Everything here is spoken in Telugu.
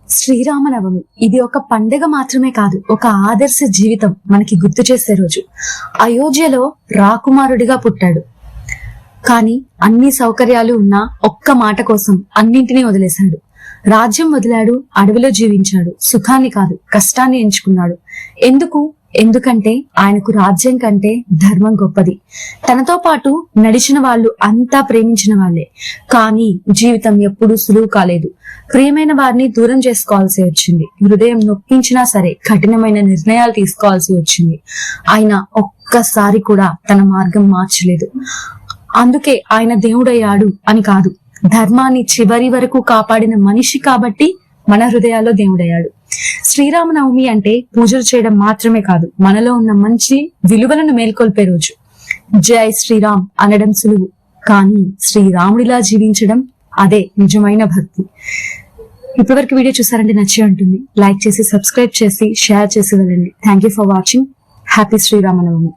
శ్రీరామనవమి ఇది ఒక పండగ మాత్రమే కాదు, ఒక ఆదర్శ జీవితం మనకి గుర్తు చేసే రోజు. అయోధ్యలో రాకుమారుడిగా పుట్టాడు. కానీ అన్ని సౌకర్యాలు ఉన్నా ఒక్క మాట కోసం అన్నింటినీ వదిలేశాడు. రాజ్యం వదిలాడు, అడవిలో జీవించాడు. సుఖాన్ని కాదు, కష్టాన్ని ఎంచుకున్నాడు. ఎందుకంటే ఆయనకు రాజ్యం కంటే ధర్మం గొప్పది. తనతో పాటు నడిచిన వాళ్ళు అంతా ప్రేమించిన వాళ్లే. కానీ జీవితం ఎప్పుడూ సులువు కాలేదు. ప్రియమైన వారిని దూరం చేసుకోవాల్సి వచ్చింది. హృదయం నొప్పించినా సరే కఠినమైన నిర్ణయాలు తీసుకోవాల్సి వచ్చింది. ఆయన ఒక్కసారి కూడా తన మార్గం మార్చలేదు. అందుకే ఆయన దేవుడయ్యాడు అని కాదు, ధర్మాన్ని చివరి వరకు కాపాడిన మనిషి కాబట్టి మన హృదయాల్లో దేవుడయ్యాడు. శ్రీరామనవమి అంటే పూజలు చేయడం మాత్రమే కాదు, మనలో ఉన్న మంచి విలువలను మేల్కొల్పే రోజు. జై శ్రీరామ్ అనడం సులువు, కానీ శ్రీరాముడిలా జీవించడం అదే నిజమైన భక్తి. ఇప్పటివరకు వీడియో చూసారంటే నచ్చే ఉంటుంది. లైక్ చేసి, సబ్స్క్రైబ్ చేసి, షేర్ చేసి వెళ్ళండి. Thank you for watching. Happy Sri Rama Navami.